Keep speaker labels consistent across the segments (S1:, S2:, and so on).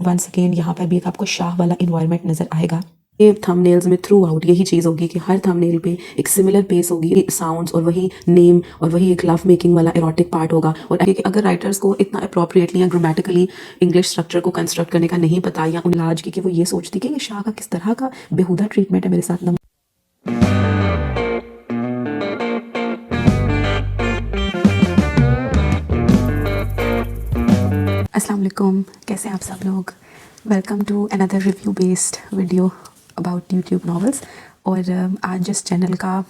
S1: Once again यहाँ पर भी एक आपको शाह वाला इन्वायरमेंट नज़र आएगा। ये थंबनेल्स में थ्रू आउट यही चीज़ होगी कि हर थंबनेल पे एक सिमिलर पेस होगी, साउंड्स और वही नेम और वही एक लव मेकिंग वाला एरोटिक पार्ट होगा। और अगर राइटर्स को इतना अप्रोप्रिएटली या ग्रामेटिकली इंग्लिश स्ट्रक्चर को कंस्ट्रक्ट करने का नहीं पता या उन लाज की कि वो ये सोचती कि ये शाह का किस तरह का बेहुदा ट्रीटमेंट है मेरे साथ। अस्सलाम वालेकुम, कैसे हैं आप सब लोग। Welcome to another review based video about YouTube novels. और आज जिस चैनल का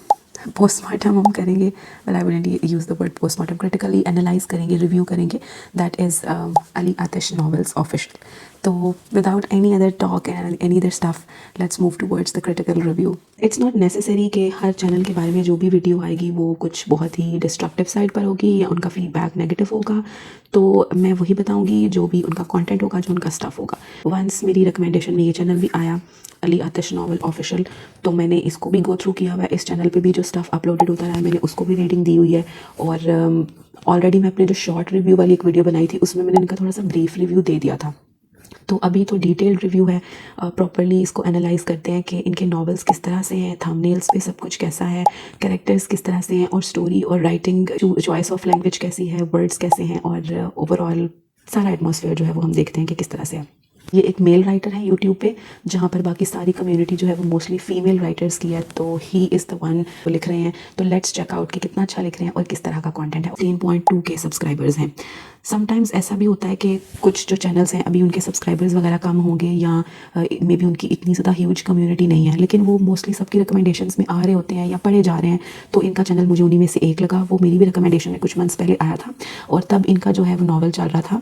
S1: पोस्टमार्टम हम करेंगे, well I wouldn't use the word postmortem, critically analyse करेंगे, रिव्यू करेंगे, that is Ali Atish novels official. तो without any other talk and any other stuff, let's move towards the critical review. It's not necessary कि हर channel के बारे में जो भी वीडियो आएगी वो कुछ बहुत ही डिस्ट्रक्टिव साइड पर होगी या उनका फीडबैक नेगेटिव होगा। तो मैं वही बताऊंगी जो भी उनका कंटेंट होगा, जो उनका स्टफ़ होगा। वंस मेरी रिकमेंडेशन में ये चैनल भी आया, अली आतिश नॉवल ऑफिशियल, तो मैंने इसको भी गो थ्रू किया हुआ है। इस चैनल पे भी जो स्टफ़ अपलोडेड होता रहा है मैंने उसको भी रेटिंग दी हुई है। और ऑलरेडी मैं अपने जो शॉर्ट रिव्यू वाली एक वीडियो बनाई थी उसमें मैंने इनका थोड़ा सा ब्रीफ रिव्यू दे दिया था। तो अभी तो डिटेल्ड रिव्यू है, प्रॉपरली इसको एनालाइज करते हैं कि इनके नॉवेल्स किस तरह से हैं, थंबनेल्स पे सब कुछ कैसा है, कैरेक्टर्स किस तरह से हैं, और स्टोरी और राइटिंग, चॉइस ऑफ लैंग्वेज कैसी है, वर्ड्स कैसे हैं, और ओवरऑल सारा एटमॉस्फेयर जो है वो हम देखते हैं कि किस तरह से है। ये एक मेल राइटर है यूट्यूब पे, जहाँ पर बाकी सारी कम्युनिटी जो है वो मोस्टली फीमेल राइटर्स की है। तो ही इज़ द वन जो लिख रहे हैं। तो लेट्स चेक आउट कि कितना अच्छा लिख रहे हैं और किस तरह का कंटेंट है। 3.2 के सब्सक्राइबर्स हैं। समटाइम्स ऐसा भी होता है कि कुछ जो चैनल्स हैं अभी उनके सब्सक्राइबर्स वगैरह कम होंगे या मे बी उनकी इतनी ज़्यादा ह्यूज कम्युनिटी नहीं है, लेकिन वो मोस्टली सबकी रिकमेंडेशंस में आ रहे होते हैं या पढ़े जा रहे हैं। तो इनका चैनल मुझे उन्हीं में से एक लगा। वो मेरी भी रिकमेंडेशन में कुछ मंथ्स पहले आया था और तब इनका जो है वो नॉवल चल रहा था,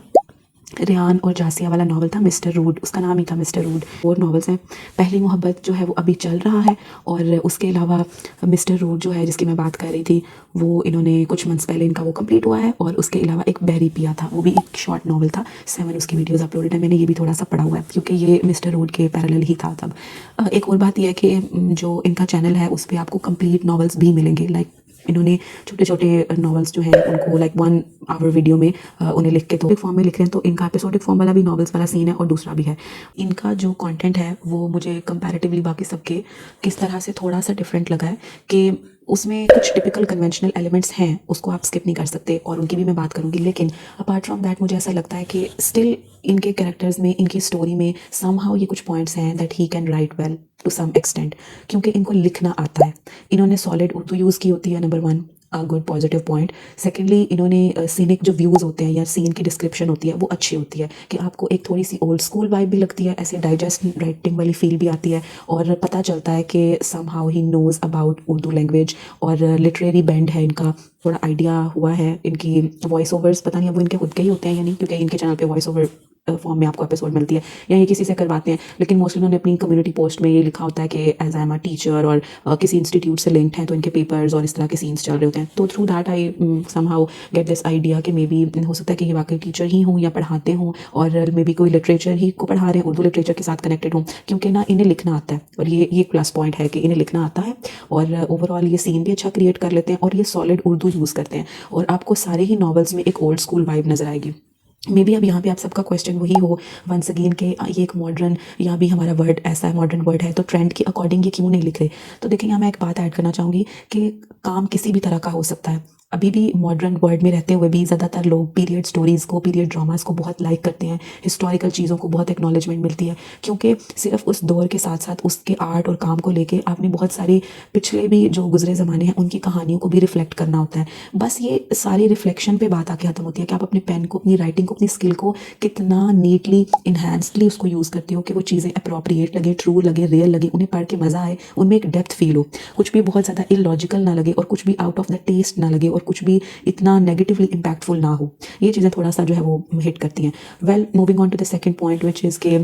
S1: रेहान और जासिया वाला नॉवल था, मिस्टर रूड, उसका नाम ही था मिस्टर रूड। और नॉवेल्स हैं। पहली मोहब्बत जो है वो अभी चल रहा है, और उसके अलावा मिस्टर रूड जो है जिसकी मैं बात कर रही थी वो इन्होंने कुछ मंथ्स पहले इनका वो कंप्लीट हुआ है। और उसके अलावा एक बेरी पिया था, वो भी एक शॉर्ट नॉवल था, 7 उसकी वीडियोस अपलोडेड है। मैंने ये भी थोड़ा सा पढ़ा हुआ है क्योंकि ये मिस्टर रूड के पैरेलल ही था तब। एक और बात यह है कि जो इनका चैनल है उस पर आपको कंप्लीट नॉवेल्स भी मिलेंगे। लाइक इन्होंने छोटे छोटे नॉवेल्स जो हैं उनको लाइक 1 आवर वीडियो में उन्हें लिख के तो फॉर्म में लिख रहे हैं। तो इनका एपिसोडिक फॉर्म वाला भी नॉवेल्स वाला सीन है और दूसरा भी है। इनका जो कंटेंट है वो मुझे कंपैरेटिवली बाकी सबके किस तरह से थोड़ा सा डिफरेंट लगा है कि उसमें कुछ टिपिकल कन्वेंशनल एलिमेंट्स हैं, उसको आप स्किप नहीं कर सकते, और उनकी भी मैं बात करूंगी। लेकिन अपार्ट फ्रॉम दैट मुझे ऐसा लगता है कि स्टिल इनके कैरेक्टर्स में, इनकी स्टोरी में समहाउ ये कुछ पॉइंट्स हैं that he can write well to some extent, क्योंकि इनको लिखना आता है। इन्होंने सॉलिड उर्दू यूज़ की होती है, number 1 good positive point. Secondly इन्होंने सीनिक जो व्यूज़ होते हैं या सीन की डिस्क्रिप्शन होती है वो अच्छी होती है कि आपको एक थोड़ी सी ओल्ड स्कूल वाइब भी लगती है, ऐसे डाइजेस्ट राइटिंग वाली फील भी आती है, और पता चलता है कि somehow he knows about Urdu language, और लिटरेरी बैंड है इनका, थोड़ा आइडिया हुआ है। इनकी वॉइस ओवर्स पता नहीं अब वो इनके खुद के ही होते हैं या नहीं, क्योंकि इनके चैनल पे वॉइस ओवर फॉर्म में आपको एपिसोड मिलती है या ये किसी से करवाते हैं, लेकिन मोस्टली उन्होंने अपनी कम्युनिटी पोस्ट में ये लिखा होता है कि as I am a teacher, और किसी इंस्टीट्यूट से लिंक्ड हैं तो इनके पेपर्स और इस तरह के सीन्स चल रहे होते हैं। तो through that I somehow get this idea कि मे बी हो सकता है कि ये वाकई टीचर ही हों या पढ़ाते हों, और मे बी कोई लिटरेचर ही को पढ़ा रहे हैं, उर्दू लिटरेचर के साथ कनेक्टेड हों, क्योंकि ना इन्हें लिखना आता है। और ये प्लस पॉइंट है कि इन्हें लिखना आता है, और ओवरऑल ये सीन भी अच्छा क्रिएट कर लेते हैं, और ये सॉलिड उर्दू यूज़ करते हैं, और आपको सारे ही नॉवेल्स में एक ओल्ड स्कूल वाइब नजर आएगी। मे बी अब यहाँ पे आप सबका क्वेश्चन वही हो वंस अगेन के ये एक मॉडर्न, या भी हमारा वर्ड ऐसा है मॉडर्न वर्ड है तो ट्रेंड के अकॉर्डिंग ये क्यों नहीं लिख रहे। तो देखिए यहाँ मैं एक बात ऐड करना चाहूँगी कि काम किसी भी तरह का हो सकता है। अभी भी मॉडर्न वर्ल्ड में रहते हुए भी ज़्यादातर लोग पीरियड स्टोरीज़ को, पीरियड ड्रामास को बहुत लाइक करते हैं, हिस्टोरिकल चीज़ों को बहुत एक्नॉलेजमेंट मिलती है, क्योंकि सिर्फ उस दौर के साथ साथ उसके आर्ट और काम को लेके आपने बहुत सारी पिछले भी जो गुजरे ज़माने हैं उनकी कहानियों को भी रिफ्लेक्ट करना होता है। बस ये सारी रिफ्लेक्शन पे बात आके ख़त्म होती है कि आप अपने पेन को, अपनी राइटिंग को, अपनी स्किल को कितना नीटली इन्हांसडली उसको यूज़ करते हो कि वो चीज़ें अप्रोप्रिएट लगे, ट्रू लगे, रियल लगे, उन्हें पढ़ के मज़ा आए, उनमें एक डेप्थ फील हो, कुछ भी बहुत ज़्यादा इलॉजिकल ना लगे और कुछ भी आउट ऑफ द टेस्ट ना लगे और कुछ भी इतना नेगेटिवली इम्पैक्टफुल ना हो। ये चीज़ें थोड़ा सा जो है वो हिट करती हैं। Well moving on to the second point which is के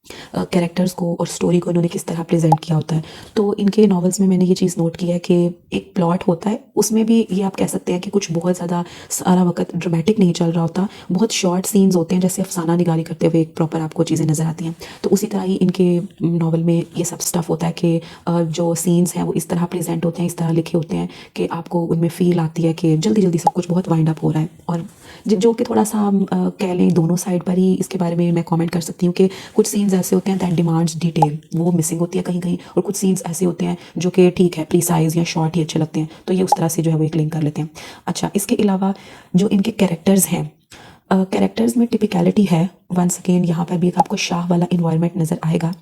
S1: कैरेक्टर्स को और स्टोरी को इन्होंने किस तरह प्रेजेंट किया होता है। तो इनके नॉवेल्स में मैंने ये चीज़ नोट की है कि एक प्लॉट होता है, उसमें भी ये आप कह सकते हैं कि कुछ बहुत ज़्यादा सारा वक्त ड्रामेटिक नहीं चल रहा होता, बहुत शॉर्ट सीन्स होते हैं, जैसे अफसाना निगारी करते हुए एक प्रॉपर आपको चीज़ें नज़र आती हैं। तो उसी तरह ही इनके नॉवल में ये सब स्टफ़ होता है कि जो सीन्स हैं वो इस तरह प्रेजेंट होते हैं, इस तरह लिखे होते हैं कि आपको उनमें फ़ील आती है कि जल्दी जल्दी सब कुछ बहुत वाइंड अप हो रहा है। और जो कि थोड़ा सा हम कह लें दोनों साइड पर ही इसके बारे में मैं कमेंट कर सकती हूँ कि कुछ सीन्स ऐसे होते हैं दैट डिमांड्स डिटेल, वो मिसिंग होती है कहीं कहीं, और कुछ सीन्स ऐसे होते हैं जो कि ठीक है प्रीसाइज या शॉर्ट ही अच्छे लगते हैं, तो ये उस तरह से जो है वो एक लिंक कर लेते हैं। अच्छा, इसके अलावा जो इनके कैरेक्टर्स हैं, कैरेक्टर्स में टिपिकलिटी है। वंस अगेन यहाँ पर भी एक आपको शाह वाला इन्वायरमेंट नज़र आएगा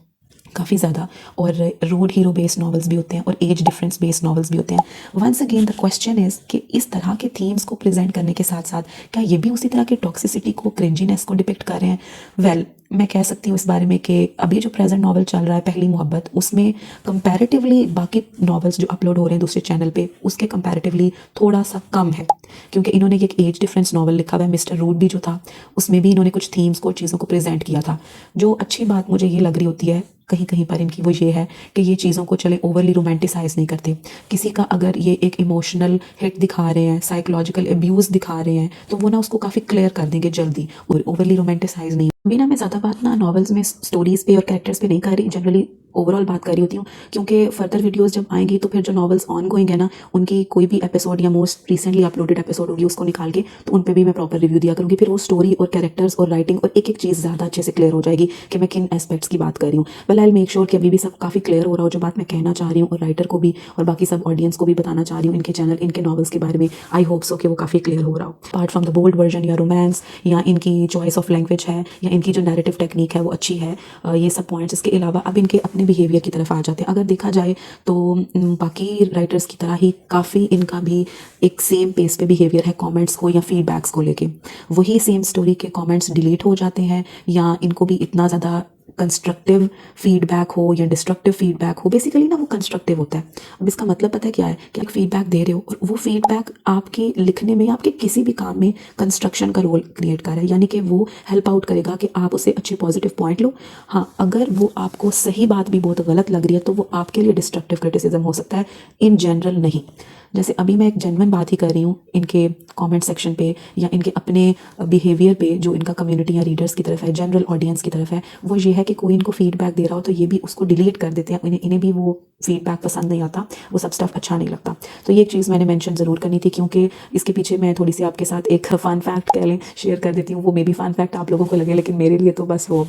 S1: काफ़ी ज़्यादा, और रोड हीरो बेस्ड नॉवेल्स भी होते हैं और एज डिफरेंस बेस्ड नॉवेल्स भी होते हैं। Once again the question is कि इस तरह के थीम्स को प्रेजेंट करने के साथ साथ क्या ये भी उसी तरह की टॉक्सिसिटी को, क्रिंजीनेस को डिपिक्ट कर रहे हैं? वेल, मैं कह सकती हूँ इस बारे में कि अभी जो प्रेजेंट नॉवल चल रहा है पहली मोहब्बत, उसमें कंपैरेटिवली बाकी नॉवेल्स जो अपलोड हो रहे हैं दूसरे चैनल पे उसके कंपैरेटिवली थोड़ा सा कम है, क्योंकि इन्होंने एक एज डिफरेंस नॉवल लिखा हुआ है मिस्टर रूड भी जो था, उसमें भी इन्होंने कुछ थीम्स को, चीज़ों को प्रेजेंट किया था। जो अच्छी बात मुझे ये लग रही होती है कहीं कहीं पर इनकी, वो ये है कि ये चीज़ों को चले ओवरली रोमांटिसाइज नहीं करते। किसी का अगर ये एक इमोशनल हिट दिखा रहे हैं, साइकोलॉजिकल अब्यूज़ दिखा रहे हैं, तो वो ना उसको काफ़ी क्लियर कर देंगे जल्दी, और ओवरली रोमांटिसाइज नहीं। अभी ना मैं ज़्यादा बात ना नॉवेल्स में स्टोरीज़ पे और कैरेक्टर्स पे नहीं कर रही, जनरली ओवरऑल बात कर रही होती हूँ, क्योंकि फर्दर वीडियोस जब आएंगी तो फिर जो नॉवेल्स ऑन गोइंग है ना, उनकी कोई भी एपिसोड या मोस्ट रिसेंटली अपलोडेड एपिसोड होगी उसको निकाल के तो उन पे भी मैं प्रॉपर रिव्यू दिया करूँगी। फिर वो स्टोरी और कैरेक्टर्स और राइटिंग और एक एक चीज़ ज़्यादा अच्छे से क्लियर हो जाएगी कि मैं किन एस्पेक्ट्स की बात कर रही हूँ। वेल, आई मेक श्योर कि अभी भी सब काफ़ी क्लियर हो रहा हो जो बात मैं कहना चाह रही हूँ, और राइटर को भी और बाकी सब ऑडियंस को भी बताना चाह रही हूँ इनके चैनल, इनके नॉवेल्स के बारे में। आई होप सो कि वो काफ़ी क्लियर हो रहा हो। Apart from the bold version या रोमांस या इनकी चॉइस ऑफ लैंग्वेज है या इनकी जो नैरेटिव टेक्निक है वो अच्छी है, ये सब पॉइंट्स। इसके अलावा अब इनके अपने बिहेवियर की तरफ आ जाते हैं। अगर देखा जाए तो बाकी राइटर्स की तरह ही काफ़ी इनका भी एक सेम पेस पे बिहेवियर है कमेंट्स को या फीडबैक्स को लेके। वही सेम स्टोरी के कमेंट्स डिलीट हो जाते हैं, या इनको भी इतना ज़्यादा कंस्ट्रक्टिव फीडबैक हो या डिस्ट्रक्टिव फीडबैक हो, बेसिकली ना वो कंस्ट्रक्टिव होता है। अब इसका मतलब पता है क्या है, कि आप फीडबैक दे रहे हो और वो फीडबैक आपके लिखने में, आपके किसी भी काम में कंस्ट्रक्शन का रोल क्रिएट कर रहा है, यानी कि वो हेल्प आउट करेगा कि आप उसे अच्छे पॉजिटिव पॉइंट लो। हाँ, अगर वो आपको सही बात भी बहुत गलत लग रही है तो वो आपके लिए डिस्ट्रक्टिव क्रिटिसिज्म हो सकता है, इन जनरल नहीं। जैसे अभी मैं एक जेन्युइन बात ही कर रही हूँ इनके कमेंट सेक्शन पे या इनके अपने बिहेवियर पे, जो इनका कम्युनिटी या रीडर्स की तरफ है, जनरल ऑडियंस की तरफ है, वो ये है कि कोई इनको फीडबैक दे रहा हो तो ये भी उसको डिलीट कर देते हैं। इन्हें भी वो फीडबैक पसंद नहीं आता, वो सब स्टफ अच्छा नहीं लगता। तो ये एक चीज़ मैंने मेंशन ज़रूर करनी थी, क्योंकि इसके पीछे मैं थोड़ी सी आपके साथ एक फ़न फैक्ट कह लें शेयर कर देती हूँ। वो मे बी फ़न फैक्ट आप लोगों को लगे, लेकिन मेरे लिए तो बस वो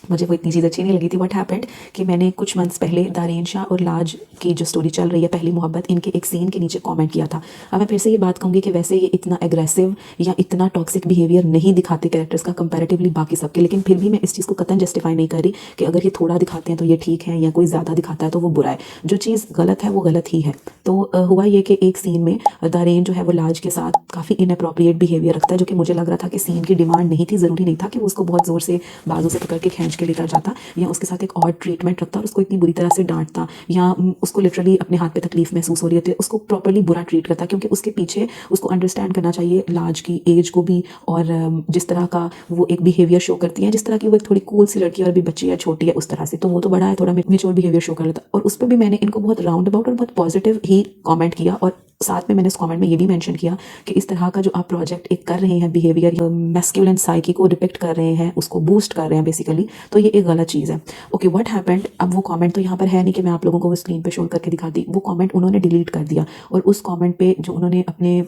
S1: मुझे वो इतनी चीज़ अच्छी नहीं लगी थी। व्हाट हैपेंड कि मैंने कुछ मंथ्स पहले दारेन शाह और लाज की जो स्टोरी चल रही है पहली मोहब्बत, इनके एक सीन के नीचे कमेंट किया था। अब मैं फिर से ये बात कहूँगी कि वैसे ये इतना एग्रेसिव या इतना टॉक्सिक बिहेवियर नहीं दिखाते कैरेक्टर्स का कंपैरेटिवली बाकी सबके, लेकिन फिर भी मैं इस चीज़ को कतई जस्टिफाई नहीं कर रही कि अगर ये थोड़ा दिखाते हैं तो ये ठीक है या कोई ज़्यादा दिखाता है तो वो बुरा है। जो चीज़ गलत है वो गलत ही है। तो हुआ ये कि एक सीन में दारेन जो है वो लाज के साथ काफ़ी इनअप्रोप्रिएट बिहेवियर रखता है, जो कि मुझे लग रहा था कि सीन की डिमांड नहीं थी, ज़रूरी नहीं था कि वो उसको बहुत ज़ोर से बाजू से पकड़ के खींच के लेकर जाता या उसके साथ एक और ट्रीटमेंट रखता और उसको इतनी बुरी तरह से डांटता, या उसको लिटरली अपने हाथ पे तकलीफ महसूस हो रही है उसको प्रॉपर्ली बुरा ट्रीट करता, क्योंकि उसके पीछे उसको अंडरस्टैंड करना चाहिए लाज की एज को भी, और जिस तरह का वो एक बिहेवियर शो करती है, जिस तरह की वो एक थोड़ी कूल सी लड़की और भी बच्ची है, छोटी है, उस तरह से। तो वो तो बड़ा है, थोड़ा मेच्योर बिहेवियर शो कर लेता, और उस पर भी मैंने इनको बहुत राउंड अबाउट और बहुत पॉजिटिव ही कॉमेंट किया, और साथ में मैंने इस कमेंट में ये भी मेंशन किया कि इस तरह का जो आप प्रोजेक्ट एक कर रहे हैं, बिहेवियर मैस्कुलिन साइकी को डिपिक्ट कर रहे हैं, उसको बूस्ट कर रहे हैं बेसिकली, तो ये एक गलत चीज़ है। ओके, व्हाट हैपेंड, अब वो कमेंट तो यहाँ पर है नहीं कि मैं आप लोगों को वो स्क्रीन पे शो करके दिखा दी, वो कमेंट उन्होंने डिलीट कर दिया, और उस कमेंट पे जो उन्होंने अपने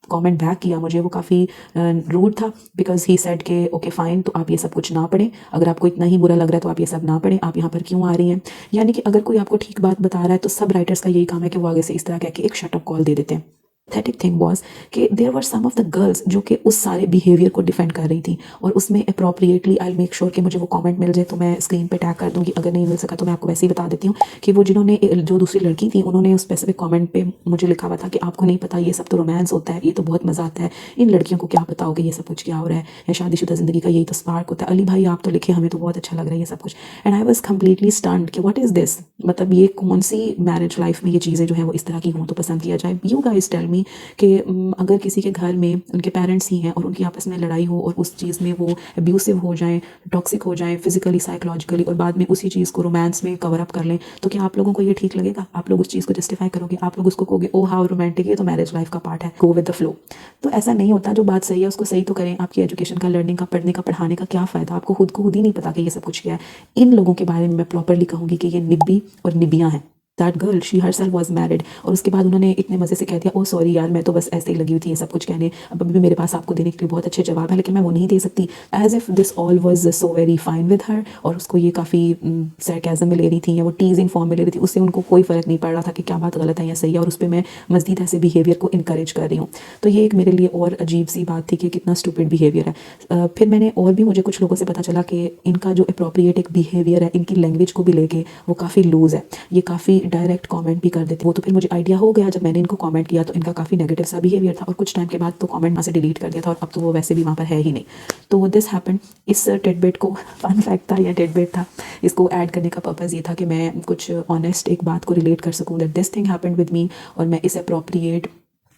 S1: कमेंट बैक किया मुझे, वो काफ़ी रूड था, बिकॉज ही सेड के ओके फाइन, तो आप ये सब कुछ ना पढ़ें, अगर आपको इतना ही बुरा लग रहा है तो आप ये सब ना पढ़ें, आप यहाँ पर क्यों आ रही हैं। यानी कि अगर कोई आपको ठीक बात बता रहा है तो सब राइटर्स का यही काम है कि वो आगे से इस तरह कह के एक शट अप कॉल दे देते हैं। पैथेटिक थिंग वॉज कि there were some of the girls जो कि उस सारे बिहेवियर को डिफेंड कर रही थी, और उसमें अप्रोप्रिएटली आई मेक श्योर कि मुझे वो कमेंट मिल जाए तो मैं स्क्रीन पे टैग कर दूंगी, अगर नहीं मिल सका तो मैं आपको वैसे ही बता देती हूँ कि वो जिन्होंने, जो दूसरी लड़की थी, उन्होंने उस स्पेसिफिक कमेंट पे मुझे लिखा हुआ था कि आपको नहीं पता, ये सब तो रोमांस होता है, ये तो बहुत मज़ा आता है, इन लड़कियों को क्या पता होगा ये सब कुछ क्या हो रहा है, या शादीशुदा ज़िंदगी का यही तो स्पार्क होता है, अली भाई आप तो लिखे, हमें तो बहुत अच्छा लग रहा है ये सब कुछ। And I was completely stunned कि व्हाट इज़ दिस, मतलब ये कौन सी मैरिज लाइफ में ये चीज़ें जो है वो इस तरह की हों तो पसंद किया जाए। यू गाइस टेल मी कि अगर किसी के घर में उनके पेरेंट्स ही हैं और उनकी आपस में लड़ाई हो और उस चीज़ में वो अब्यूसिव हो जाएं, टॉक्सिक हो जाएं फिजिकली साइकोलॉजिकली, और बाद में उसी चीज़ को रोमांस में कवर अप कर लें, तो क्या आप लोगों को ये ठीक लगेगा? आप लोग उस चीज़ को जस्टिफाई करोगे? आप लोग उसको कहोगे ओ हाउ रोमांटिक, ये तो मैरिज लाइफ का पार्ट है, गो विद द फ्लो? तो ऐसा नहीं होता। जो बात सही है उसको सही तो करें। आपकी एजुकेशन का, लर्निंग का, पढ़ने का, पढ़ाने का क्या फ़ायदा? आपको खुद को खुद ही नहीं पता कि ये सब कुछ क्या है। इन लोगों के बारे में मैं प्रॉपरली कहूँगी कि ये निब्बी और निबियाँ हैं। That girl she herself was married, और उसके बाद उन्होंने इतने मज़े से कह दिया ओ सॉरी यार, मैं तो बस ऐसे ही लगी हुई थी ये सब कुछ कहने, अब अभी भी मेरे पास आपको देने के लिए बहुत अच्छे जवाब है, लेकिन मैं वो नहीं दे सकती। As if this all was so very fine with her, और उसको ये काफ़ी सरकाज़म में ले रही थी या वो टीजिंग फॉर्म में ले रही थी, उससे उनको कोई फ़र्क नहीं पड़ रहा था कि क्या बात गलत है या सही है, और उस पर मैं मज़ीद ऐसे बिहेवियर को इनकरेज कर रही हूँ। तो ये एक मेरे लिए और अजीब सी बात थी कि कितना स्टूपिड बिहेवियर है। फिर मैंने और भी, मुझे कुछ लोगों से पता चला कि इनका जो अप्रोप्रिएट एक बिहेवियर है, इनकी लैंग्वेज को भी लेके वो काफ़ी लूज़ है। ये काफ़ी डायरेक्ट कमेंट भी कर देते। वो तो फिर मुझे आइडिया हो गया जब मैंने इनको कमेंट किया, तो इनका काफ़ी नेगेटिव सा बिहेवियर था, और कुछ टाइम के बाद तो कमेंट वहाँ से डिलीट कर दिया था, और अब तो वो वैसे भी वहाँ पर है ही नहीं। तो दिस हैपेंड। इस टिडबिट को फन फैक्ट था या टिडबिट था, इसको ऐड करने का पर्पज़ ये था कि मैं कुछ ऑनेस्ट एक बात को रिलेट कर सकूँ, that this thing happened with me, और मैं इस अप्रोप्रिएट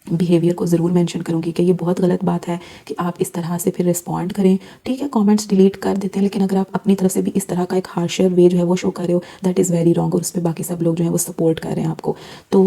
S1: बिहेवियर को ज़रूर मेंशन करूँगी कि ये बहुत गलत बात है कि आप इस तरह से फिर रिस्पॉन्ड करें। ठीक है, कमेंट्स डिलीट कर देते हैं, लेकिन अगर आप अपनी तरफ से भी इस तरह का एक हार्शर वे जो है वो शो कर रहे हो, दैट इज़ वेरी रॉन्ग, और उस पर बाकी सब लोग जो है वो सपोर्ट कर रहे हैं आपको। तो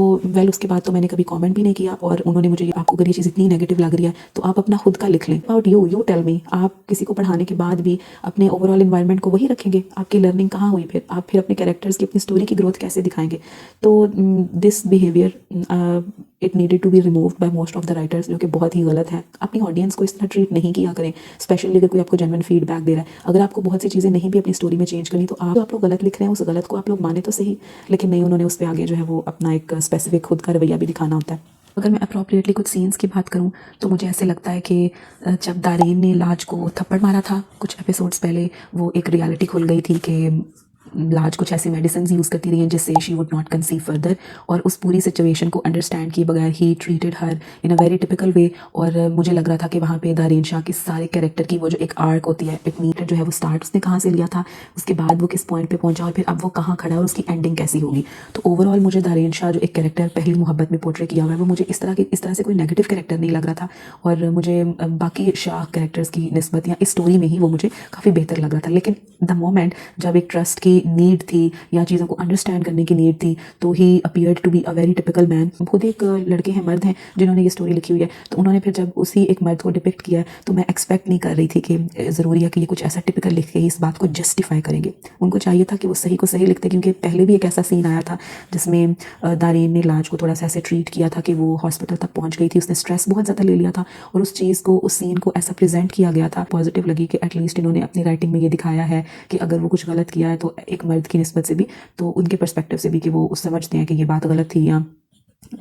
S1: उसके बाद तो मैंने कभी कमेंट भी नहीं किया, और उन्होंने मुझे, आपको अगर ये चीज़ इतनी नेगेटिव लग रही है तो आप अपना खुद का लिख लें। अबाउट यू टेल मी, आप किसी को पढ़ाने के बाद भी अपने ओवरऑल इन्वायरमेंट को वही रखेंगे? आपकी लर्निंग कहाँ हुई? फिर आप फिर अपने कैरेक्टर्स की, अपनी स्टोरी की ग्रोथ कैसे दिखाएंगे? तो this behaviour it needed to be removed by most of the writers, जो कि बहुत ही गलत है। अपनी ऑडियंस को इस तरह ट्रीट नहीं किया करें, स्पेशली अगर कोई आपको जेन्युइन फीडबैक दे रहा है। अगर आपको बहुत सी चीज़ें नहीं भी अपनी स्टोरी में चेंज करनी, तो आप लोग गलत लिख रहे हैं, उस गलत को आप लोग माने तो सही, लेकिन नहीं, उन्होंने उस पर आगे जो है वो अपना एक स्पेसिफिक खुद का रवैया भी दिखाना होता है। अगर मैं अप्रोप्रिएटली कुछ सीन्स की बात करूं, तो मुझे ऐसे लगता है कि जब दारेन ने लाज को थप्पड़ मारा था कुछ एपिसोड्स पहले, वो एक रियलिटी खुल गई थी कि लाज कुछ ऐसी मेडिसिन यूज़ करती रही हैं जिससे she would not conceive further, और उस पूरी सिचुएशन को अंडरस्टैंड किए बगैर ही treated her in a very typical way. और मुझे लग रहा था कि वहाँ पे दारेन शाह के सारे कैरेक्टर की वो जो एक आर्क होती है, इट मीट जो है वो स्टार्ट उसने कहाँ से लिया था, उसके बाद वो किस पॉइंट पे पहुंचा, और फिर अब वो कहाँ खड़ा है, और उसकी एंडिंग कैसी होगी। तो ओवरऑल मुझे दारेन शाह जो एक कैरेक्टर पहली मोहब्बत में पोर्ट्रे किया हुआ है, वो मुझे इस तरह से कोई नेगेटिव कैरेक्टर नहीं लग रहा था, और मुझे बाकी शाह कैरेक्टर्स की निस्बत या इस स्टोरी में ही वो मुझे काफ़ी बेहतर लग रहा था। लेकिन द मोमेंट जब एक ट्रस्ट की नीड थी या चीज़ों को अंडरस्टैंड करने की नीड थी, तो he appeared to be a very typical man. खुद एक लड़के हैं, मर्द हैं जिन्होंने ये स्टोरी लिखी हुई है, तो उन्होंने फिर जब उसी एक मर्द को डिपिक्ट किया, तो मैं एक्सपेक्ट नहीं कर रही थी कि ज़रूरी है कि ये कुछ ऐसा टिपिकल लिख के ही इस बात को जस्टिफाई करेंगे। उनको चाहिए था कि वो सही को सही लिखते, क्योंकि पहले भी एक ऐसा सीन आया था जिसमें दारेन ने लाज को थोड़ा सा ऐसे ट्रीट किया था कि वो हॉस्पिटल तक पहुँच गई थी, उसने स्ट्रेस बहुत ज़्यादा ले लिया था, और उस चीज़ को, उस सीन को ऐसा प्रेजेंट किया गया था, पॉजिटिव लगी कि एटलीस्ट इन्होंने अपनी राइटिंग में ये दिखाया है कि अगर वो कुछ गलत किया है तो एक मर्द की निस्बत से भी, तो उनके पर्सपेक्टिव से भी, कि वो समझते हैं कि ये बात गलत थी, या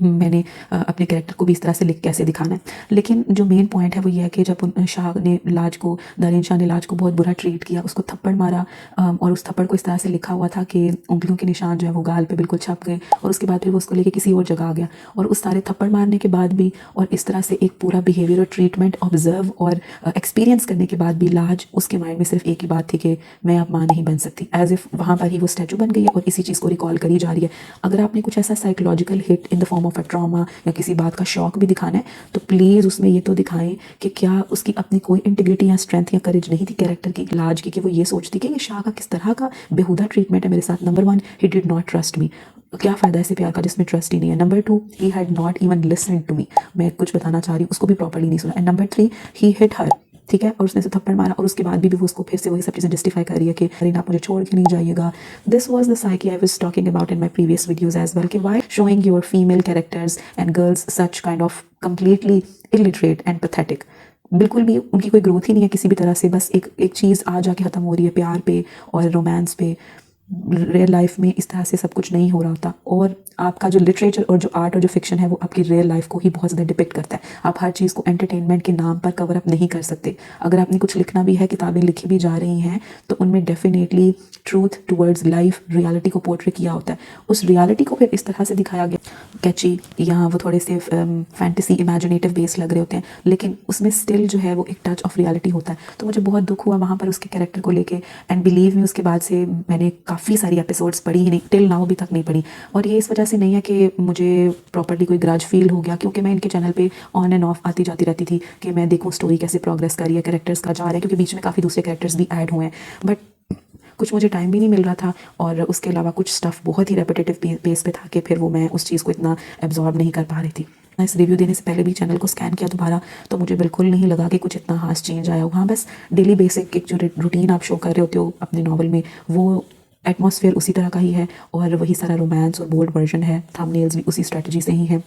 S1: मैंने अपने कैरेक्टर को भी इस तरह से लिख कैसे दिखाना है। लेकिन जो मेन पॉइंट है वो ये है कि जब शाह ने लाज को, दारेन शाह ने लाज को बहुत बुरा ट्रीट किया, उसको थप्पड़ मारा, और उस थप्पड़ को इस तरह से लिखा हुआ था कि उंगलियों के निशान जो है वो गाल पे बिल्कुल छप गए, और उसके बाद फिर वो उसको लेके किसी और जगह आ गया, और उस सारे थप्पड़ मारने के बाद भी, और इस तरह से एक पूरा बिहेवियर और ट्रीटमेंट ऑब्जर्व और एक्सपीरियंस करने के बाद भी, लाज उसके माइंड में सिर्फ एक ही बात थी कि मैं अब माँ नहीं बन सकती। एज इफ वहाँ पर ही वो स्टैचू बन गई है और इसी चीज़ को रिकॉल करी जा रही है। अगर आपने कुछ ऐसा psychological hit in the form of a trauma या किसी बात का शॉक भी दिखाना है, तो प्लीज़ उसमें ये तो दिखाएं कि क्या उसकी अपनी कोई इंटीग्रिटी या स्ट्रेंथ या करेज नहीं थी कैरेक्टर की, लाज की, कि वो ये सोचती कि ये शाह का किस तरह का बेहुदा ट्रीटमेंट है मेरे साथ। Number 1, he did not trust me. क्या फ़ायदा ऐसे प्यार का जिसमें ट्रस्ट ही नहीं है। Number 2, he had not even listened to me. मैं कुछ बताना चाह रही हूँ, उसको भी प्रॉपर्ली नहीं सुना। एंड नंबर 3, ही हिट हर, ठीक है, और उसने से थप्पड़ मारा, और उसके बाद भी वो उसको फिर से वही सब चीज़ें जस्टिफाई कर रही है कि अरे आप मुझे छोड़ के नहीं जाइएगा। This was the psyche I was talking about in my previous videos as well, कि why showing your female characters and girls such kind of completely illiterate and pathetic. बिल्कुल भी उनकी कोई ग्रोथ ही नहीं है किसी भी तरह से, बस एक चीज़ आ जाके ख़त्म हो रही है प्यार पे और रोमांस पे। रियल लाइफ में इस तरह से सब कुछ नहीं हो रहा होता, और आपका जो लिटरेचर और जो आर्ट और जो फिक्शन है वो आपकी रियल लाइफ को ही बहुत ज़्यादा डिपिक्ट करता है। आप हर चीज़ को एंटरटेनमेंट के नाम पर कवर अप नहीं कर सकते। अगर आपने कुछ लिखना भी है, किताबें लिखी भी जा रही हैं, तो उनमें definitely truth towards life, reality को पोर्ट्रे किया होता है। उस रियलिटी को फिर इस तरह से दिखाया गया, कैची, यहाँ वो थोड़े से फैंटेसी इमेजिनेटिव बेस लग रहे होते हैं, लेकिन उसमें स्टिल जो है वो एक टच ऑफ रियलिटी होता है। तो मुझे बहुत दुख हुआ वहाँ पर उसके कैरेक्टर को लेके, एंड बिलीव मी उसके बाद से मैंने काफ़ी सारी एपिसोड्स पढ़ी ही नहीं, टिल नाउ अभी तक नहीं पढ़ी। और ये इस वजह से नहीं है कि मुझे प्रॉपर्ली कोई ग्रज फील हो गया, क्योंकि मैं इनके चैनल पे ऑन एंड ऑफ आती जाती रहती थी कि मैं देखूँ स्टोरी कैसे प्रोग्रेस कर रही है, कैरेक्टर्स का जा रहा है, क्योंकि बीच में काफ़ी दूसरे कैरेक्टर्स भी ऐड हुए हैं। बट कुछ मुझे टाइम भी नहीं मिल रहा था, और उसके अलावा कुछ स्टफ़ बहुत ही रेपिटेटिव पेस पे था कि फिर वो मैं उस चीज़ को इतना एब्जॉर्ब नहीं कर पा रही थी। इस रिव्यू देने से पहले भी चैनल को स्कैन किया दोबारा, तो मुझे बिल्कुल नहीं लगा कि कुछ इतना खास चेंज आया हो। हाँ, बस डेली बेसिक एक जो रूटीन आप शो कर रहे होते हो अपने नॉवल में, वो एटमॉस्फेयर उसी तरह का ही है, और वही सारा रोमांस और बोल्ड वर्जन है, थंबनेल्स भी उसी स्ट्रेटजी से ही है।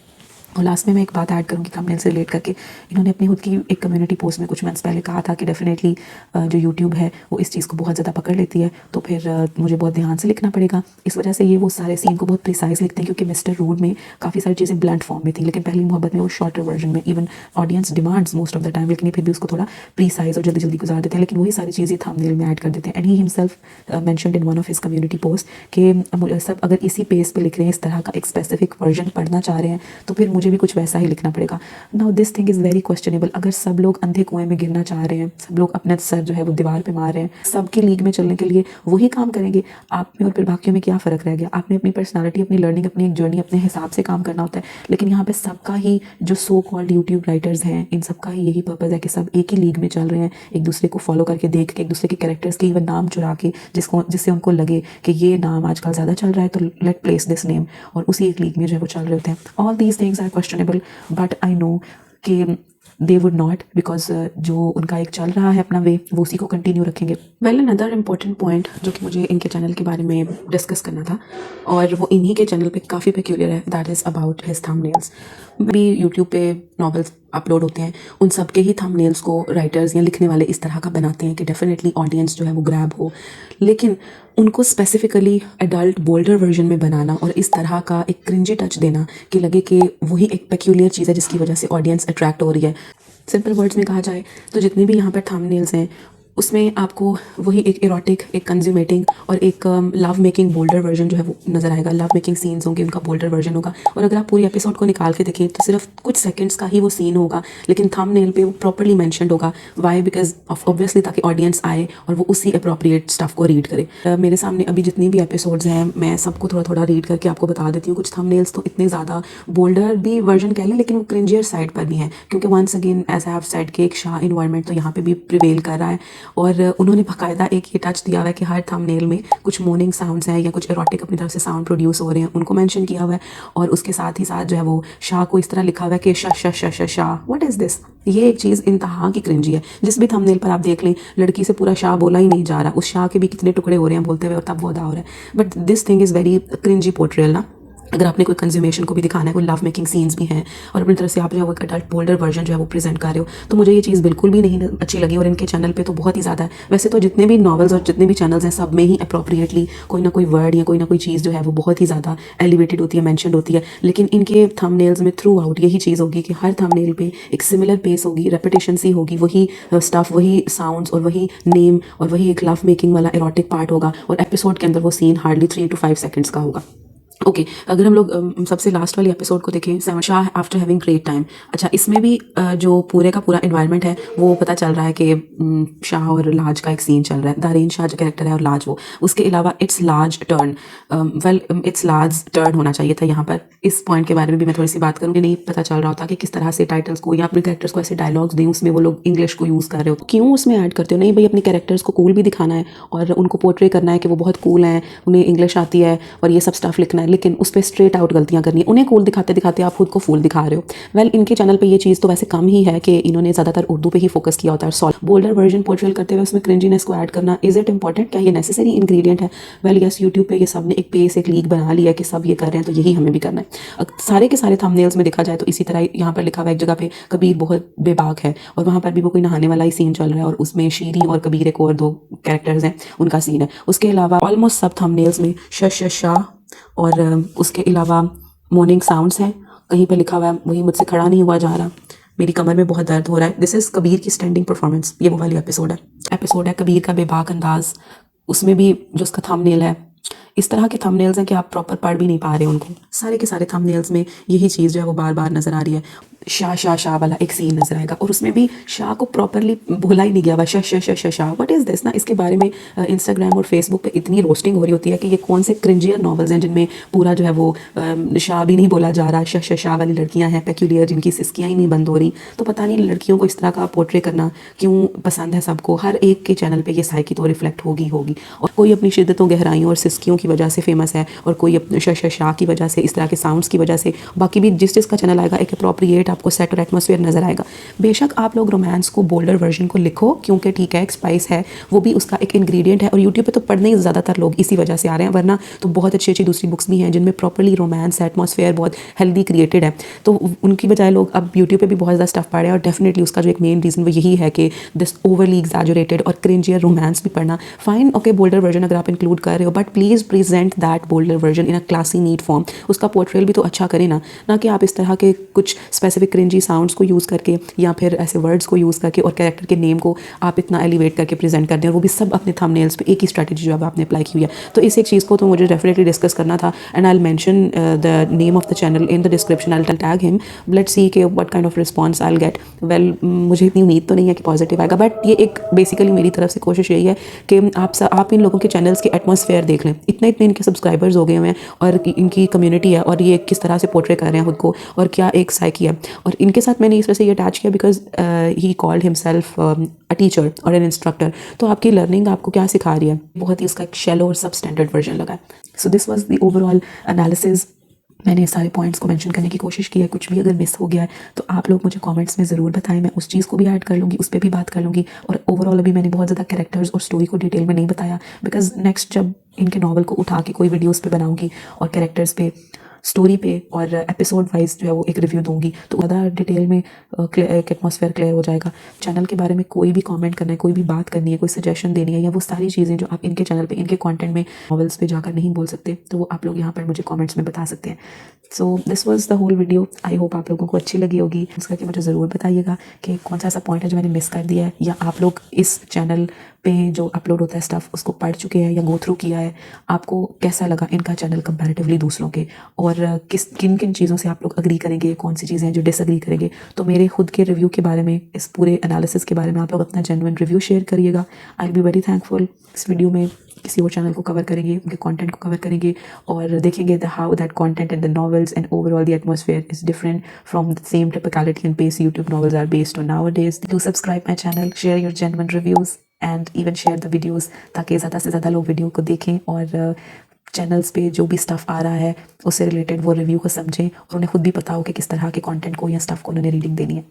S1: और लास्ट में मैं एक बात ऐड करूँगी थंबनेल से रिलेट करके। इन्होंने अपनी खुद की एक कम्युनिटी पोस्ट में कुछ मंथ्स पहले कहा था कि डेफिनेटली जो यूट्यूब है वो इस चीज़ को बहुत ज़्यादा पकड़ लेती है, तो फिर मुझे बहुत ध्यान से लिखना पड़ेगा। इस वजह से ये वो सारे सीन को बहुत प्रिसाइज लिखते हैं, क्योंकि मिस्टर रूड में काफ़ी सारी चीज़ें ब्लंट फॉर्म में थी, लेकिन पहली मोहब्बत में वो शॉर्टर वर्जन में, even audience demands most of the time, लेकिन फिर भी उसको थोड़ा प्रिसाइज और जल्दी जल्दी गुजार देते हैं। लेकिन वही सारी चीज़ें थंबनेल में ऐड कर देते हैं। And he himself mentioned in one of his community post कि सब अगर इसी पेस पे लिख रहे हैं, इस तरह का एक स्पेसिफिक वर्जन पढ़ना चाह रहे हैं, तो फिर मुझे भी कुछ वैसा ही लिखना पड़ेगा। Now this thing is very questionable. अगर सब लोग अंधे कुएं में गिरना चाह रहे हैं, सब लोग अपना सर जो है वो दीवार पे मार रहे हैं, सबकी लीग में चलने के लिए वही काम करेंगे, आप में और फिर बाकियों में क्या फ़र्क रह गया? आपने अपनी पर्सनालिटी, अपनी लर्निंग, अपनी एक जर्नी अपने हिसाब से काम करना होता है। लेकिन यहाँ पे सबका ही जो सो कॉल्ड यूट्यूब राइटर्स हैं, इन सबका ही यही पर्पज़ है कि सब एक ही लीग में चल रहे हैं, एक दूसरे को फॉलो करके, देख के, एक दूसरे के कैरेक्टर्स के इवन नाम चुरा के, जिससे उनको लगे कि ये नाम आजकल ज़्यादा चल रहा है, तो लेट प्लेस दिस नेम, और उसी एक लीग में जो है वो चल रहे होते हैं। All these things are questionable, but I know कि दे वुड नॉट, बिकॉज जो उनका एक चल रहा है अपना वे, वो उसी को कंटिन्यू रखेंगे। वेल, अनदर इम्पॉर्टेंट पॉइंट जो कि मुझे इनके चैनल के बारे में डिस्कस करना था, और वो इन्हीं के चैनल पे काफ़ी पेक्यूलियर है, that is about his thumbnails. भी यूट्यूब पे नॉवेल्स अपलोड होते हैं, उन सब के ही थंबनेल्स को राइटर्स या लिखने वाले इस तरह का बनाते हैं कि डेफिनेटली ऑडियंस जो है वो ग्रैब हो, लेकिन उनको स्पेसिफिकली एडल्ट बोल्डर वर्जन में बनाना और इस तरह का एक क्रिंजी टच देना कि लगे कि वही एक पेक्यूलियर चीज़ है जिसकी वजह से ऑडियंस अट्रैक्ट हो रही है। सिंपल वर्ड्स में कहा जाए तो जितने भी यहाँ पर थंबनेल्स हैं उसमें आपको वही एक इरोटिक, एक कंज्यूमेटिंग और एक लव मेकिंग बोल्डर वर्जन जो है वो नज़र आएगा। लव मेकिंग सीन्स होंगे, उनका बोल्डर वर्जन होगा, और अगर आप पूरी एपिसोड को निकाल के देखें तो सिर्फ कुछ सेकंड्स का ही वो सीन होगा, लेकिन थंबनेल पे वो प्रॉपर्ली मेंशन्ड होगा। वाई? बिकॉज ऑब्वियसली ताकि ऑडियंस आए और वो उसी अप्रोप्रिएट स्टफ को रीड करे। मेरे सामने अभी जितनी भी एपिसोड्स हैं, मैं सबको थोड़ा थोड़ा रीड करके आपको बता देती हूँ। कुछ थंबनेल्स तो इतने ज़्यादा बोल्डर भी वर्जन कह लें, लेकिन वो क्रिंजियर साइड पर भी हैं, क्योंकि once again as I have said कि एक शाह इन्वायरमेंट तो यहाँ पे भी प्रिवेल कर रहा है, और उन्होंने बाकायदा एक ये टच दिया हुआ है कि हर थंबनेल में कुछ मोर्निंग साउंड्स हैं या कुछ एरोटिक अपनी तरफ से साउंड प्रोड्यूस हो रहे हैं, उनको मेंशन किया हुआ है। और उसके साथ ही साथ जो है वो शाह को इस तरह लिखा हुआ है कि Shah Shah Shah Shah Shah. What is this? ये एक चीज़ इंतहा की क्रिंजी है। जिस भी थंबनेल पर आप देख लें, लड़की से पूरा शाह बोला ही नहीं जा रहा, उस शाह के भी कितने टुकड़े हो रहे हैं बोलते हुए, और तब वो अदा हो रहा है। But this thing is very cringy portrayal ना। अगर आपने कोई कंज्यूमेशन को भी दिखाना है, कोई लव मेकिंग सीन्स भी हैं, और अपनी तरफ से आप जो है वो एक अडल्ट बोल्डर वर्जन जो है वो प्रेजेंट कर रहे हो, तो मुझे ये चीज़ बिल्कुल भी नहीं अच्छी लगी। और इनके चैनल पे तो बहुत ही ज़्यादा है। वैसे तो जितने भी नॉवेल्स और जितने भी चैनल्स हैं, सब में ही अप्रोप्रिएटली कोई ना कोई वर्ड या कोई ना कोई चीज़ जो है वो बहुत ही ज़्यादा एलिवेटेड होती है, मैंशनड होती है, लेकिन इनके थंबनेल्स में थ्रू आउट यही चीज़ होगी कि हर थंबनेल पे एक सिमिलर पेस होगी, रेपिटेशन सी होगी, वही स्टफ, वही साउंड्स और वही नेम और वही एक लव मेकिंग वाला एरोटिक पार्ट होगा, और एपिसोड के अंदर वो सीन हार्डली 3 to 5 सेकेंड्स का होगा। ओके, अगर हम लोग सबसे लास्ट वाली एपिसोड को देखें, Shah after having great time. अच्छा, इसमें भी जो पूरे का पूरा इन्वायरमेंट है वो पता चल रहा है कि शाह और लाज का एक सीन चल रहा है। दारेन शाह जो कैरेक्टर है और लाज वो, उसके अलावा इट्स लाज टर्न, वेल इट्स लाज टर्न होना चाहिए था यहाँ पर। इस पॉइंट के बारे में भी मैं थोड़ी सी बात करूँगी। नहीं पता चल रहा होता कि किस तरह से टाइटल्स को या अपने कैरेक्टर्स को ऐसे डायलॉग्स दें, उसमें वो लोग इंग्लिश को यूज़ कर रहे हो, क्यों उसमें ऐड करते हो? नहीं भाई, अपने कैरेक्टर्स को कूल भी दिखाना है और उनको पोर्ट्रे करना है कि वो बहुत कूल हैं, उन्हें इंग्लिश आती है और ये सब स्टफ लिखना है, लेकिन उस पर स्ट्रेट आउट गलतियां करनी है। उन्हें कूल दिखाते दिखाते आप खुद को फूल दिखा रहे हो। वेल, इनके चैनल पे ये चीज़ तो वैसे कम ही है कि इन्होंने ज़्यादातर उर्दू पे ही फोकस किया होता है। बोल्डर वर्जन पोर्ट्रेल करते हुए उसमें क्रिंजीनेस को ऐड करना, इज इट इंपॉर्टेंट? क्या ये नेसेसरी इंग्रेडिएंट है? वेल यस, यूट्यूब पे ये सब ने एक पेस, एक लीग बना लिया कि सब ये कर रहे हैं तो यही हमें भी करना है। सारे के सारे थंबनेल्स में देखा जाए तो इसी तरह यहाँ पर लिखा हुआ है, एक जगह पे कबीर बहुत बेबाक है और वहाँ पर भी वो कोई नहाने वाला ही सीन चल रहा है और उसमें शीरी और कबीर एक और 2 कैरेक्टर्स हैं, उनका सीन है। उसके अलावा ऑलमोस्ट सब थंबनेल्स में शाह और उसके अलावा मॉर्निंग साउंड्स हैं। कहीं पे लिखा हुआ है, वही मुझसे खड़ा नहीं हुआ जा रहा, मेरी कमर में बहुत दर्द हो रहा है। दिस इज़ कबीर की स्टैंडिंग परफॉर्मेंस। ये वो वाली एपिसोड है कबीर का बेबाक अंदाज। उसमें भी जो उसका थंबनेल है, इस तरह के थंबनेल्स हैं कि आप प्रॉपर पढ़ भी नहीं पा रहे उनको। सारे के सारे थंबनेल्स में यही चीज़ जो है वो बार बार नज़र आ रही है। शाह वाला एक सीन नजर आएगा और उसमें भी शाह को प्रॉपरली बोला ही नहीं गया हुआ, शाह। व्हाट इज़ दिस ना। इसके बारे में इंस्टाग्राम और फेसबुक पे इतनी रोस्टिंग हो रही होती है कि ये कौन से क्रिंजियर नॉवेल्स हैं जिनमें पूरा जो है वो शाह भी नहीं बोला जा रहा, शाह वाली लड़कियां हैं पेक्यूलियर जिनकी सिस्कियाँ ही नहीं बंद हो रही। तो पता नहीं लड़कियों को इस तरह का पोर्ट्रे करना क्यों पसंद है सबको। हर एक के चैनल पर ये साइकी तो रिफ्लेक्ट होगी और कोई अपनी शिद्दतों गहराइयों और सिस्कियों की वजह से फेमस है और कोई शाह की वजह से, इस तरह के साउंड्स की वजह से। बाकी भी जिस जिसका चैनल आएगा एक अप्रोप्रिएट आपको सेट और एटमॉस्फेयर नजर आएगा। बेशक आप लोग रोमांस को बोल्डर वर्जन को लिखो क्योंकि ठीक है एक स्पाइस है, वो भी उसका एक इंग्रेडिएंट है और यूट्यूब पे तो पढ़ने ही ज़्यादातर लोग इसी वजह से आ रहे हैं, वरना तो बहुत अच्छी अच्छी दूसरी बुक्स भी हैं जिनमें प्रॉपरली रोमांस एटमॉस्फेयर बहुत हेल्दी क्रिएटेड है। तो उनकी बजाय लोग अब यूट्यूब पे भी बहुत ज़्यादा स्टफ पढ़ रहे हैं और डेफिनेटली उसका जो एक मेन रीज़न वो यही है कि दिस ओवरली एग्जैजुरेटेड और क्रिंजियर रोमांस भी पढ़ना फाइन, ओके बोल्डर वर्जन अगर आप इंक्लूड कर रहे हो, but please present that bolder version in a classy neat form. उसका पोर्ट्रेल भी तो अच्छा करें ना कि आप इस तरह के कुछ स्पेसिफिक क्रिंजी साउंड्स को यूज़ करके या फिर ऐसे वर्ड्स को यूज़ करके और कैरेक्टर के नेम को आप इतना एलिवेट करके प्रेजेंट कर दें, और वो भी सब अपने थंबनेल्स पे एक ही स्ट्रेटजी जो अब आपने अप्लाई की हुई है। तो इस एक चीज़ को तो मुझे डेफिनेटली डिस्कस करना था and I will mention the name of the channel in the description. I will tag him, let's see के what kind of response I will get. Well मुझे इतनी उम्मीद तो नहीं है कि पॉजिटिव आएगा, बट ये एक बेसिकली मेरी तरफ से कोशिश यही है कि आप इन लोगों के चैनल्स के एटमॉस्फेयर देख लें। इतने इनके सब्सक्राइबर्स हो गए हुए हैं और इनकी कम्युनिटी है और ये किस तरह से पोर्ट्रे कर रहे हैं खुद को और क्या एक साइकी है। और इनके साथ मैंने इस वजह से ये अटैच किया because he called himself a teacher और एन इंस्ट्रक्टर। तो आपकी लर्निंग आपको क्या सिखा रही है, बहुत ही उसका एक शैलो और सब स्टैंडर्ड वर्जन लगा है। सो this was the overall analysis. मैंने सारे पॉइंट्स को मेंशन करने की कोशिश की है, कुछ भी अगर मिस हो गया है तो आप लोग मुझे कमेंट्स में ज़रूर बताएं, मैं उस चीज़ को भी ऐड कर लूँगी, उस पर भी बात कर लूँगी। और ओवरऑल अभी मैंने बहुत ज़्यादा कैरेक्टर्स और स्टोरी को डिटेल में नहीं बताया बिकॉज नेक्स्ट जब इनके नॉवल को उठा के कोई वीडियोस पे बनाऊँगी और कैरेक्टर्स पे, स्टोरी पे और एपिसोड वाइज जो है वो एक रिव्यू दूंगी तो ज़्यादा डिटेल में एक एटमॉस्फेयर क्लियर हो जाएगा। चैनल के बारे में कोई भी कमेंट करना है, कोई भी बात करनी है, कोई सजेशन देनी है, या वो सारी चीज़ें जो आप इनके चैनल पे इनके कंटेंट में नॉवेल्स पे जाकर नहीं बोल सकते तो वो आप लोग यहाँ पर मुझे कमेंट्स में बता सकते हैं। So this was the whole video. I hope आप लोगों को अच्छी लगी होगी। उसका कि मुझे ज़रूर बताइएगा कि कौन सा ऐसा पॉइंट है जो मैंने मिस कर दिया है, या आप लोग इस चैनल पे जो अपलोड होता है स्टफ़ उसको पढ़ चुके हैं या गो थ्रू किया है। आपको कैसा लगा इनका चैनल कंपैरेटिवली दूसरों के, और किन किन चीज़ों से आप लोग अग्री करेंगे, कौन सी चीज़ें हैं जो डिसअग्री करेंगे। तो मेरे खुद के रिव्यू के बारे में, इस पूरे एनालिसिस के बारे में आप लोग अपना जेन्युइन रिव्यू शेयर करिएगा। I will be very thankful. इस वीडियो में किसी और चैनल को कवर करेंगे, उनके कंटेंट को कवर करेंगे और देखेंगे the how that content and the novels and overall the atmosphere is different from the same typicality and pace YouTube novels are based on nowadays. Do subscribe my channel, share your genuine reviews and even share the videos ताकि ज़्यादा से ज़्यादा लोग video को देखें और channels पे जो भी स्टफ़ आ रहा है उससे रिलेटेड वो रिव्यू को समझें और उन्हें खुद भी पता हो कि किस तरह के कंटेंट को या स्टफ़ को उन्होंने रीडिंग देनी है।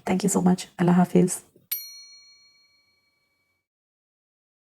S1: Thank you so much. अल्लाह हाफिज़।